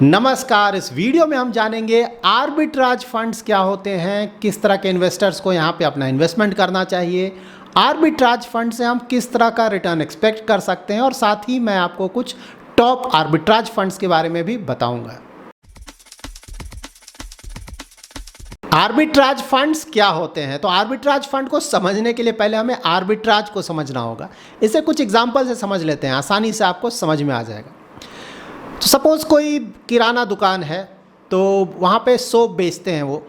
नमस्कार। इस वीडियो में हम जानेंगे आर्बिट्राज फंड्स क्या होते हैं, किस तरह के इन्वेस्टर्स को यहाँ पे अपना इन्वेस्टमेंट करना चाहिए, आर्बिट्राज फंड से हम किस तरह का रिटर्न एक्सपेक्ट कर सकते हैं और साथ ही मैं आपको कुछ टॉप आर्बिट्राज फंड्स के बारे में भी बताऊंगा। आर्बिट्राज फंड्स क्या होते हैं? तो आर्बिट्राज फंड को समझने के लिए पहले हमें आर्बिट्राज को समझना होगा। इसे कुछ एग्जांपल से समझ लेते हैं, आसानी से आपको समझ में आ जाएगा। तो सपोज़ कोई किराना दुकान है, तो वहाँ पे सोप बेचते हैं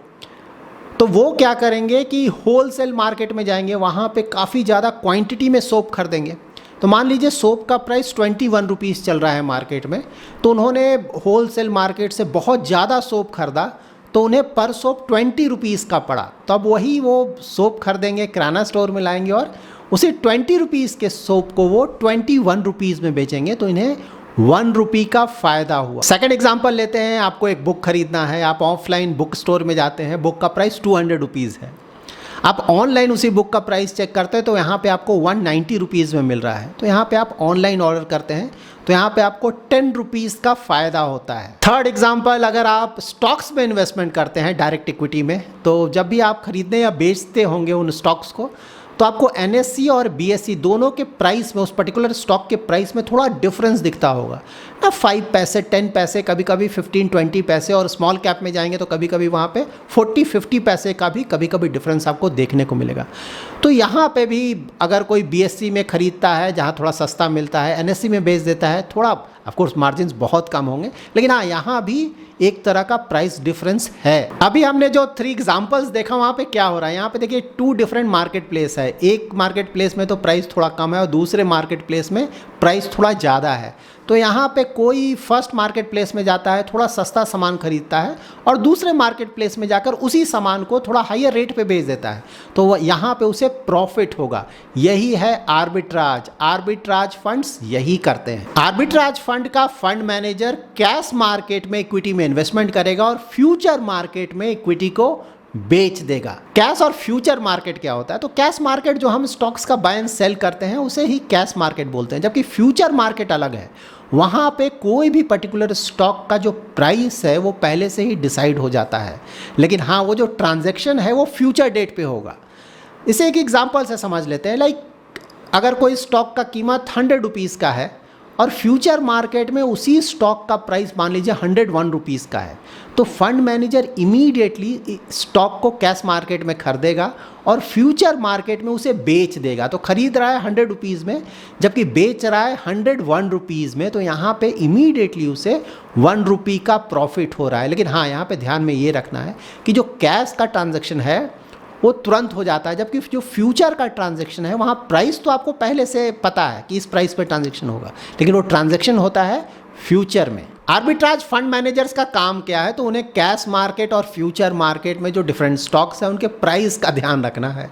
तो वो क्या करेंगे कि होलसेल मार्केट में जाएंगे, वहाँ पे काफ़ी ज़्यादा क्वांटिटी में सोप खरीदेंगे। तो मान लीजिए सोप का प्राइस 21 रुपीज़ चल रहा है मार्केट में, तो उन्होंने होलसेल मार्केट से बहुत ज़्यादा सोप खरीदा, तो उन्हें पर सोप 20 रुपीज़ का पड़ा। तो अब वही वो सोप खरीदेंगे, किराना स्टोर में लाएंगे और उसी 20 रुपीज़ के सोप को वो 21 रुपीज़ में बेचेंगे, तो इन्हें 1 रुपी का फ़ायदा हुआ। सेकंड एग्जांपल लेते हैं, आपको एक बुक खरीदना है, आप ऑफलाइन बुक स्टोर में जाते हैं, बुक का प्राइस 200 रुपीज़ है। आप ऑनलाइन उसी बुक का प्राइस चेक करते हैं तो यहाँ पे आपको 190 रुपीज़ में मिल रहा है। तो यहाँ पे आप ऑनलाइन ऑर्डर करते हैं तो यहाँ पे आपको 10 रुपीज़ का फ़ायदा होता है। थर्ड एग्जांपल, अगर आप स्टॉक्स में इन्वेस्टमेंट करते हैं डायरेक्ट इक्विटी में, तो जब भी आप खरीदने या बेचते होंगे उन स्टॉक्स को, तो आपको NSE और BSE दोनों के प्राइस में, उस पर्टिकुलर स्टॉक के प्राइस में थोड़ा डिफरेंस दिखता होगा ना, 5 पैसे 10 पैसे, कभी कभी 15-20 पैसे, और स्मॉल कैप में जाएंगे तो कभी कभी वहाँ पे 40-50 पैसे का भी कभी कभी डिफरेंस आपको देखने को मिलेगा। तो यहाँ पे भी अगर कोई BSE में ख़रीदता है जहाँ थोड़ा सस्ता मिलता है, NSE में बेच देता है, थोड़ा ऑफकोर्स मार्जिन्स बहुत कम होंगे, लेकिन हाँ यहाँ भी एक तरह का प्राइस डिफरेंस है। अभी हमने जो 3 एग्जांपल्स देखा, वहाँ पे क्या हो रहा है, यहाँ पे देखिए 2 डिफरेंट मार्केट प्लेस है। एक मार्केट प्लेस में तो प्राइस थोड़ा कम है और दूसरे मार्केट प्लेस में प्राइस थोड़ा ज़्यादा है। तो यहाँ पे कोई फर्स्ट मार्केट प्लेस में जाता है, थोड़ा सस्ता सामान खरीदता है और दूसरे मार्केट प्लेस में जाकर उसी सामान को थोड़ा हायर रेट पे बेच देता है, तो यहाँ पे उसे प्रॉफिट होगा। यही है आर्बिट्राज। आर्बिट्राज फंड्स यही करते हैं। आर्बिट्राज फंड का फंड मैनेजर कैश मार्केट में इक्विटी में इन्वेस्टमेंट करेगा और फ्यूचर मार्केट में इक्विटी को बेच देगा। कैश और फ्यूचर मार्केट क्या होता है? तो कैश मार्केट जो हम स्टॉक्स का बाय एंड सेल करते हैं उसे ही कैश मार्केट बोलते हैं, जबकि फ्यूचर मार्केट अलग है। वहाँ पे कोई भी पर्टिकुलर स्टॉक का जो प्राइस है वो पहले से ही डिसाइड हो जाता है, लेकिन हाँ वो जो ट्रांजैक्शन है वो फ्यूचर डेट पे होगा। इसे एक एग्जांपल से समझ लेते हैं। लाइक अगर कोई स्टॉक का कीमत 100 रुपीज़ का है और फ्यूचर मार्केट में उसी स्टॉक का प्राइस मान लीजिए 101 रुपीज़ का है, तो फंड मैनेजर इमीडिएटली स्टॉक को कैश मार्केट में खरीदेगा और फ्यूचर मार्केट में उसे बेच देगा। तो खरीद रहा है 100 रुपीज़ में, जबकि बेच रहा है 101 रुपीज़ में, तो यहाँ पे इमीडिएटली उसे 1 रुपी का प्रॉफिट हो रहा है। लेकिन हाँ यहाँ पे ध्यान में ये रखना है कि जो कैश का ट्रांजेक्शन है वो तुरंत हो जाता है, जबकि जो फ्यूचर का ट्रांजैक्शन है वहाँ प्राइस तो आपको पहले से पता है कि इस प्राइस पे ट्रांजैक्शन होगा, लेकिन वो ट्रांजैक्शन होता है फ्यूचर में। आर्बिट्राज फंड मैनेजर्स का काम क्या है? तो उन्हें कैश मार्केट और फ्यूचर मार्केट में जो डिफरेंट स्टॉक्स हैं उनके प्राइस का ध्यान रखना है।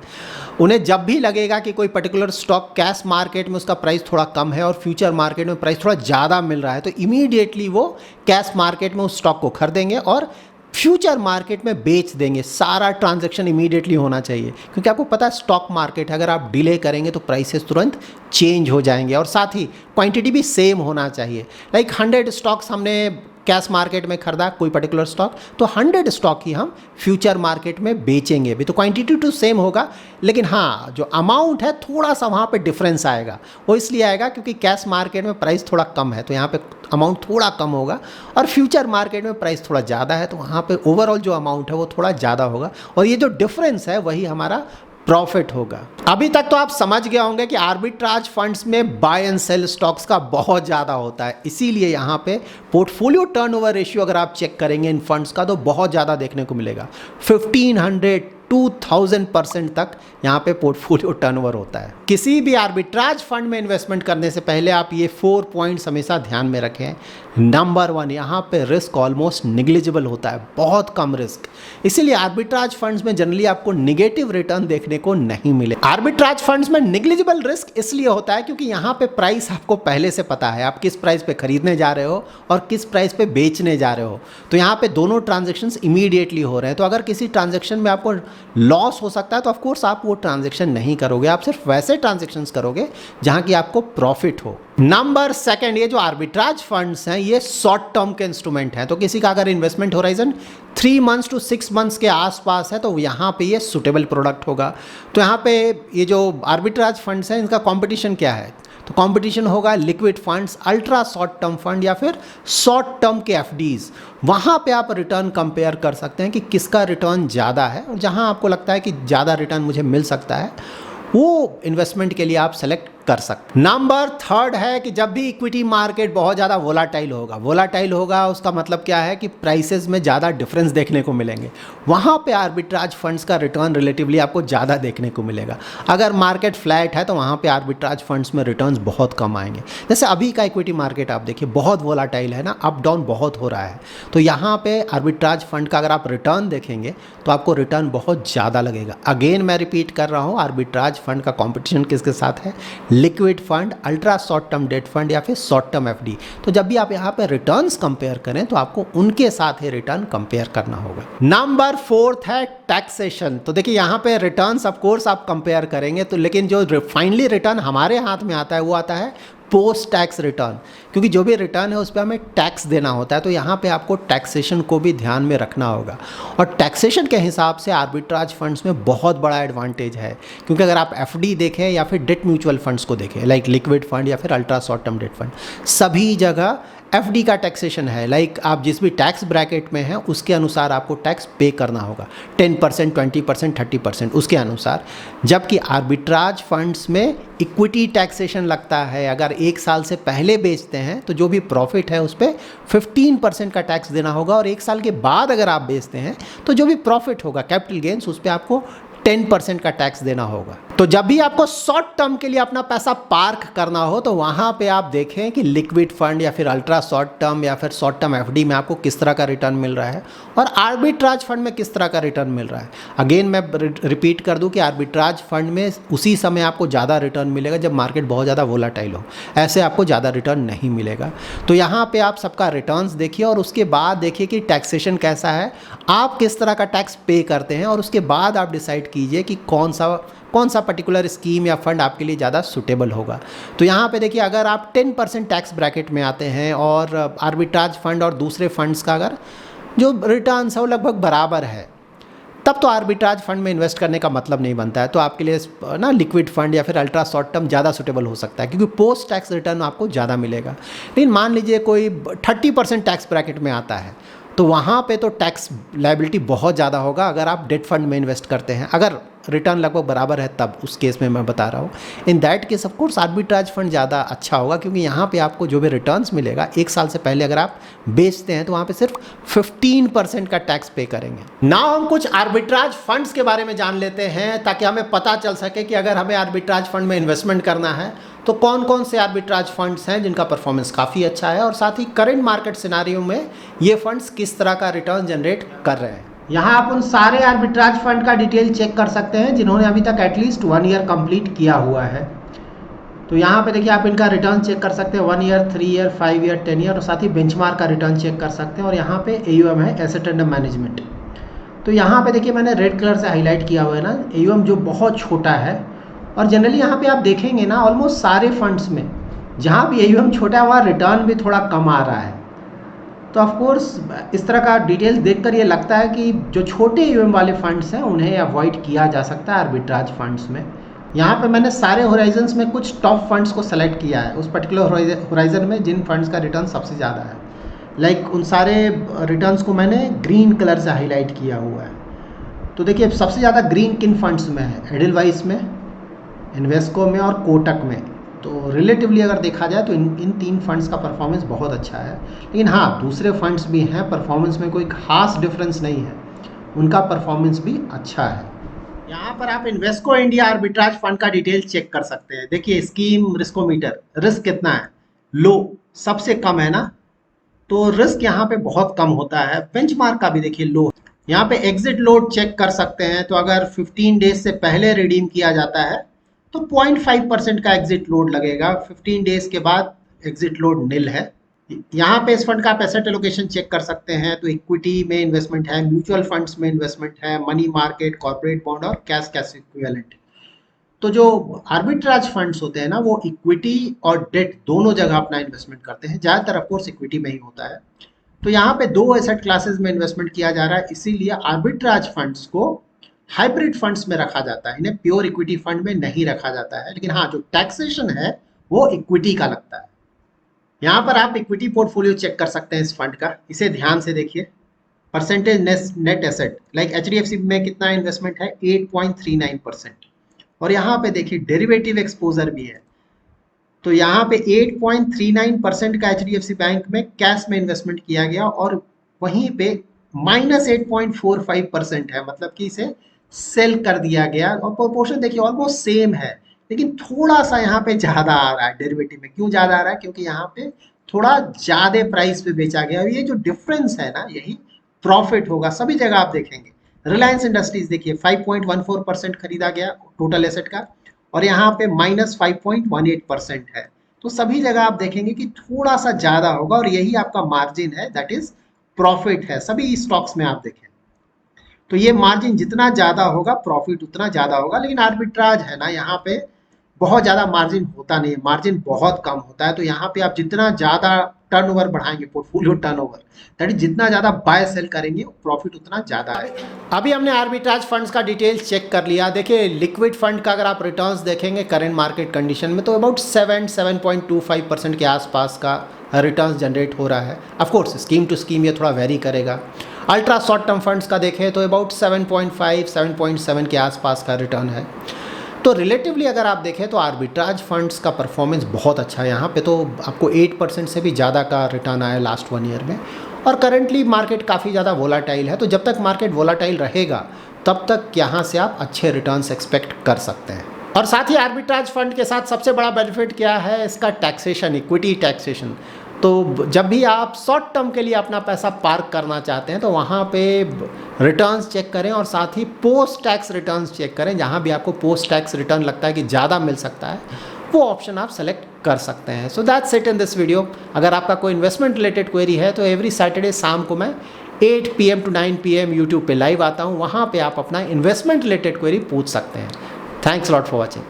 उन्हें जब भी लगेगा कि कोई पर्टिकुलर स्टॉक कैश मार्केट में उसका प्राइस थोड़ा कम है और फ्यूचर मार्केट में प्राइस थोड़ा ज़्यादा मिल रहा है, तो इमीडिएटली वो कैश मार्केट में उस स्टॉक को खरीदेंगे और फ्यूचर मार्केट में बेच देंगे। सारा ट्रांजैक्शन इमीडिएटली होना चाहिए, क्योंकि आपको पता है स्टॉक मार्केट है, अगर आप डिले करेंगे तो प्राइसेस तुरंत चेंज हो जाएंगे। और साथ ही क्वांटिटी भी सेम होना चाहिए। लाइक 100 स्टॉक्स हमने कैश मार्केट में खरीदा कोई पर्टिकुलर स्टॉक, तो 100 स्टॉक ही हम फ्यूचर मार्केट में बेचेंगे भी, तो क्वांटिटी तो सेम होगा, लेकिन हाँ जो अमाउंट है थोड़ा सा वहाँ पे डिफरेंस आएगा। वो इसलिए आएगा क्योंकि कैश मार्केट में प्राइस थोड़ा कम है, तो यहाँ पे अमाउंट थोड़ा कम होगा, और फ्यूचर मार्केट में प्राइस थोड़ा ज़्यादा है, तो वहाँ पे ओवरऑल जो अमाउंट है वो थोड़ा ज़्यादा होगा, और ये जो डिफरेंस है वही हमारा प्रॉफिट होगा। अभी तक तो आप समझ गए होंगे कि आर्बिट्राज फंड्स में बाय एंड सेल स्टॉक्स का बहुत ज़्यादा होता है, इसीलिए यहाँ पे पोर्टफोलियो टर्नओवर रेशियो अगर आप चेक करेंगे इन फंड्स का तो बहुत ज़्यादा देखने को मिलेगा। 1500-2000% तक यहाँ पे पोर्टफोलियो टर्नओवर होता है। किसी भी आर्बिट्राज फंड में इन्वेस्टमेंट करने से पहले आप ये 4 पॉइंट्स हमेशा ध्यान में रखें। नंबर 1, यहाँ पे रिस्क ऑलमोस्ट निग्लिजिबल होता है, बहुत कम रिस्क, इसीलिए आर्बिट्राज फंड्स में जनरली आपको निगेटिव रिटर्न देखने को नहीं मिले। आर्बिट्राज फंड्स में निग्लिजिबल रिस्क इसलिए होता है क्योंकि यहाँ पे प्राइस आपको पहले से पता है, आप किस प्राइस पे खरीदने जा रहे हो और किस प्राइस पे बेचने जा रहे हो, तो यहाँ पे दोनों ट्रांजेक्शन्स इमीडिएटली हो रहे हैं। तो अगर किसी ट्रांजेक्शन में आपको लॉस हो सकता है, तो ऑफकोर्स आप वो ट्रांजेक्शन नहीं करोगे, आप सिर्फ वैसे ट्रांजेक्शन्स करोगे जहाँ की आपको प्रॉफिट हो। नंबर सेकंड, ये जो आर्बिट्राज फंड्स हैं ये शॉर्ट टर्म के इंस्ट्रूमेंट हैं। तो किसी का अगर investment horizon 3 months to 6 months के आसपास है तो यहाँ पे ये सुटेबल प्रोडक्ट होगा। तो यहाँ पे ये जो आर्बिट्राज फंड्स हैं इनका कंपटीशन क्या है? तो कंपटीशन होगा liquid funds, ultra short term fund या फिर शॉर्ट टर्म के एफडीज। वहाँ पे आप रिटर्न कंपेयर कर सकते हैं कि किसका रिटर्न ज़्यादा है, और जहाँ आपको लगता है कि ज़्यादा रिटर्न मुझे मिल सकता है वो इन्वेस्टमेंट के लिए आप सेलेक्ट कर सकते हैं। नंबर थर्ड है कि जब भी इक्विटी मार्केट बहुत ज़्यादा वोलाटाइल होगा उसका मतलब क्या है कि प्राइसेस में ज़्यादा डिफरेंस देखने को मिलेंगे। वहाँ पे आर्बिट्राज फंड्स का रिटर्न रिलेटिवली आपको ज़्यादा देखने को मिलेगा। अगर मार्केट फ्लैट है तो वहाँ पे आर्बिट्राज फंड्स में रिटर्न्स बहुत कम आएंगे। जैसे अभी का इक्विटी मार्केट आप देखिए बहुत वोलाटाइल है ना, अप डाउन बहुत हो रहा है। तो यहाँ पे आर्बिट्राज फंड का अगर आप रिटर्न देखेंगे तो आपको रिटर्न बहुत ज़्यादा लगेगा। अगेन मैं रिपीट कर रहा हूँ, आर्बिट्राज फंड का कॉम्पिटिशन किसके साथ है? Liquid fund, ultra short term debt fund या फिर शॉर्ट टर्म एफडी। तो जब भी आप यहाँ पे रिटर्न्स कंपेयर करें तो आपको उनके साथ ही रिटर्न कंपेयर करना होगा। नंबर फोर्थ है टैक्सेशन। तो देखिए यहाँ पे रिटर्न्स ऑफ कोर्स आप कंपेयर करेंगे तो, लेकिन जो फाइनली रिटर्न हमारे हाथ में आता है वो आता है पोस्ट टैक्स रिटर्न, क्योंकि जो भी रिटर्न है उस पर हमें टैक्स देना होता है। तो यहाँ पे आपको टैक्सेशन को भी ध्यान में रखना होगा, और टैक्सेशन के हिसाब से आर्बिट्राज फंड्स में बहुत बड़ा एडवांटेज है। क्योंकि अगर आप एफडी देखें या फिर डेट म्यूचुअल फंड्स को देखें, लाइक लिक्विड फंड या फिर ultra short term debt fund, सभी जगह एफडी का टैक्सेशन है। लाइक आप जिस भी टैक्स ब्रैकेट में हैं उसके अनुसार आपको टैक्स पे करना होगा, 10%, 20%, 30% उसके अनुसार। जबकि आर्बिट्राज फंड्स में इक्विटी टैक्सेशन लगता है। अगर 1 साल से पहले बेचते हैं तो जो भी प्रॉफिट है उस पर 15% का टैक्स देना होगा, और 1 साल के बाद अगर आप बेचते हैं तो जो भी प्रॉफिट होगा कैपिटल गेन्स उस पर आपको 10% का टैक्स देना होगा। तो जब भी आपको शॉर्ट टर्म के लिए अपना पैसा पार्क करना हो तो वहाँ पे आप देखें कि लिक्विड फंड या फिर अल्ट्रा शॉर्ट टर्म या फिर शॉर्ट टर्म एफडी में आपको किस तरह का रिटर्न मिल रहा है, और आर्बिट्राज फंड में किस तरह का रिटर्न मिल रहा है। अगेन मैं रिपीट कर दूं कि आर्बिट्राज फंड में उसी समय आपको ज़्यादा रिटर्न मिलेगा जब मार्केट बहुत ज़्यादा वोलाटाइल हो, ऐसे आपको ज़्यादा रिटर्न नहीं मिलेगा। तो यहाँ पर आप सबका रिटर्न्स देखिए और उसके बाद देखिए कि टैक्सेशन कैसा है, आप किस तरह का टैक्स पे करते हैं, और उसके बाद आप डिसाइड कीजिए कि कौन सा पर्टिकुलर स्कीम या फंड आपके लिए ज़्यादा सूटेबल होगा। तो यहाँ पे देखिए अगर आप 10% टैक्स ब्रैकेट में आते हैं और आर्बिट्राज फंड और दूसरे फंड्स का अगर जो रिटर्न्स है वो लगभग बराबर है, तब तो आर्बिट्राज फंड में इन्वेस्ट करने का मतलब नहीं बनता है। तो आपके लिए ना लिक्विड फंड या फिर अल्ट्रा शॉर्ट टर्म ज़्यादा सूटेबल हो सकता है, क्योंकि पोस्ट टैक्स रिटर्न आपको ज़्यादा मिलेगा। लेकिन मान लीजिए कोई 30% टैक्स ब्रैकेट में आता है तो वहाँ पे तो टैक्स लायबिलिटी बहुत ज़्यादा होगा अगर आप डेट फंड में इन्वेस्ट करते हैं। अगर रिटर्न लगभग बराबर है तब उस केस में मैं बता रहा हूँ। In that case of course arbitrage fund ज़्यादा अच्छा होगा, क्योंकि यहाँ पे आपको जो भी रिटर्न्स मिलेगा 1 साल से पहले अगर आप बेचते हैं तो वहाँ पे सिर्फ 15% का टैक्स पे करेंगे। नाउ हम कुछ आर्बिट्राज फंड्स के बारे में जान लेते हैं ताकि हमें पता चल सके कि अगर हमें आर्बिट्राज फंड में इन्वेस्टमेंट करना है तो कौन कौन से आर्बिट्राज फंड्स हैं जिनका परफॉर्मेंस काफ़ी अच्छा है, और साथ ही करंट मार्केट सिनारियो में ये फंड्स किस तरह का रिटर्न जनरेट कर रहे हैं। यहाँ आप उन सारे आर्बिट्राज फंड का डिटेल चेक कर सकते हैं जिन्होंने अभी तक एटलीस्ट 1 ईयर कंप्लीट किया हुआ है। तो यहाँ पे देखिए आप इनका रिटर्न चेक कर सकते हैं 1 ईयर, 3 ईयर, 5 ईयर, 10 ईयर, और साथ ही बेंचमार्क का रिटर्न चेक कर सकते हैं। और यहाँ पे AUM है, एसेट अंडर मैनेजमेंट। तो यहाँ पे देखिए मैंने रेड कलर से हाईलाइट किया हुआ है ना AUM, जो बहुत छोटा है। और जनरली यहाँ पे आप देखेंगे ना ऑलमोस्ट सारे फंड्स में जहाँ भी AUM छोटा है वहाँ रिटर्न भी थोड़ा कम आ रहा है। तो ऑफ कोर्स इस तरह का डिटेल्स देखकर ये लगता है कि जो छोटे AUM वाले फंड्स हैं उन्हें अवॉइड किया जा सकता है आर्बिट्राज फंड्स में। यहाँ पे मैंने सारे होराइजन्स में कुछ टॉप फंड्स को सेलेक्ट किया है, उस पर्टिकुलर होराइजन में जिन फंड्स का रिटर्न सबसे ज़्यादा है। लाइक उन सारे रिटर्न्स को मैंने ग्रीन कलर से हाईलाइट किया हुआ है। तो देखिए सबसे ज़्यादा ग्रीन किन फंड्स में है? एडिलवाइस में, इन्वेस्को में और कोटक में। तो रिलेटिवली अगर देखा जाए तो इन 3 फंड्स का परफॉर्मेंस बहुत अच्छा है। लेकिन हाँ, दूसरे फंड्स भी हैं, परफॉर्मेंस में कोई खास डिफरेंस नहीं है, उनका परफॉर्मेंस भी अच्छा है। यहाँ पर आप इन्वेस्को इंडिया आर्बिट्राज फंड का डिटेल चेक कर सकते हैं। देखिए स्कीम रिस्कोमीटर, रिस्क कितना है? लो, सबसे कम है ना, तो रिस्क यहाँ पे बहुत कम होता है। बेंचमार्क का भी देखिए लो। यहाँ पे एग्जिट लोड चेक कर सकते हैं। तो अगर 15 डेज से पहले रिडीम किया जाता है तो 0.5% का एग्जिट लोड लगेगा। 15 डेज के बाद एग्जिट लोड निल है। यहाँ पे इस फंड का आप एसेट एलोकेशन चेक कर सकते हैं, तो इक्विटी में इन्वेस्टमेंट है, म्यूचुअल फंड्स में इन्वेस्टमेंट है, मनी मार्केट, कॉर्पोरेट बॉन्ड और कैश कैश इक्विवेलेंट। तो जो आर्बिट्राज फंड्स होते हैं ना, वो इक्विटी और डेट दोनों जगह अपना इन्वेस्टमेंट करते हैं, ज़्यादातर ऑफकोर्स इक्विटी में ही होता है। तो यहाँ पे दो एसेट क्लासेस में इन्वेस्टमेंट किया जा रहा है, इसीलिए आर्बिट्राज फंड्स को हाइब्रिड फंड्स में रखा जाता है, इन्हें प्योर इक्विटी फंड में नहीं रखा जाता है। लेकिन हाँ, जो टैक्सेशन है वो इक्विटी का लगता है। यहाँ पर आप इक्विटी पोर्टफोलियो चेक कर सकते हैं इस फंड का, इसे ध्यान से देखिए। Percentage net asset like HDFC में कितना इन्वेस्टमेंट है, 8.39%। और यहाँ पे देखिए डेरिवेटिव एक्सपोजर भी है, तो यहाँ पे 8.39% का एचडीएफसी बैंक में कैश में इन्वेस्टमेंट किया गया, और वहीं पे -8.45% है, मतलब कि इसे सेल कर दिया गया। और प्रोपोर्शन देखिए ऑलमोस्ट सेम है, लेकिन थोड़ा सा यहाँ पे ज़्यादा आ रहा है डेरिवेटिव में। क्यों ज़्यादा आ रहा है? क्योंकि यहाँ पे थोड़ा ज़्यादा प्राइस पे बेचा गया, और ये जो डिफरेंस है ना, यही प्रॉफिट होगा। सभी जगह आप देखेंगे, रिलायंस इंडस्ट्रीज देखिए 5.14% खरीदा गया टोटल एसेट का, और यहाँ पे -5.18% है। तो सभी जगह आप देखेंगे कि थोड़ा सा ज़्यादा होगा, और यही आपका मार्जिन है, दैट इज प्रॉफिट है। सभी स्टॉक्स में आप देखें तो ये मार्जिन जितना ज़्यादा होगा प्रॉफिट उतना ज़्यादा होगा। लेकिन आर्बिट्राज है ना, यहाँ पे बहुत ज़्यादा मार्जिन होता नहीं है, मार्जिन बहुत कम होता है। तो यहाँ पे आप जितना ज़्यादा टर्नओवर बढ़ाएंगे, पोर्टफोलियो टर्नओवर, दैट इज जितना ज़्यादा बाय सेल करेंगे प्रॉफिट उतना ज़्यादा है। अभी हमने आर्बिट्राज फंड्स का डिटेल्स चेक कर लिया। देखिए लिक्विड फंड का अगर आप रिटर्न्स देखेंगे करंट मार्केट कंडीशन में, तो अबाउट 7.25% के आसपास का रिटर्न्स जनरेट हो रहा है। ऑफकोर्स स्कीम टू स्कीम ये थोड़ा वेरी करेगा। अल्ट्रा शॉर्ट टर्म फंड्स का देखें तो अबाउट 7.5-7.7 के आसपास का रिटर्न है। तो रिलेटिवली अगर आप देखें तो आर्बिट्राज फंड्स का परफॉर्मेंस बहुत अच्छा है। यहाँ पे तो आपको 8% से भी ज़्यादा का रिटर्न आया लास्ट 1 ईयर में। और करंटली मार्केट काफ़ी ज़्यादा वोलाटाइल है, तो जब तक मार्केट वोलाटाइल रहेगा तब तक यहाँ से आप अच्छे रिटर्न्स एक्सपेक्ट कर सकते हैं। और साथ ही आर्बिट्राज फंड के साथ सबसे बड़ा बेनिफिट क्या है, इसका टैक्सेशन, इक्विटी टैक्सेशन। तो जब भी आप शॉर्ट टर्म के लिए अपना पैसा पार्क करना चाहते हैं तो वहाँ पे रिटर्न्स चेक करें, और साथ ही पोस्ट टैक्स रिटर्न्स चेक करें। जहाँ भी आपको पोस्ट टैक्स रिटर्न लगता है कि ज़्यादा मिल सकता है, वो ऑप्शन आप सेलेक्ट कर सकते हैं। So that's it in this video. अगर आपका कोई इन्वेस्टमेंट रिलेटेड क्वेरी है तो एवरी सैटरडे शाम को मैं 8 PM to 9 PM यूट्यूब पे लाइव आता हूँ, वहाँ पे आप अपना इन्वेस्टमेंट रिलेटेड क्वेरी पूछ सकते हैं। Thanks lot for watching.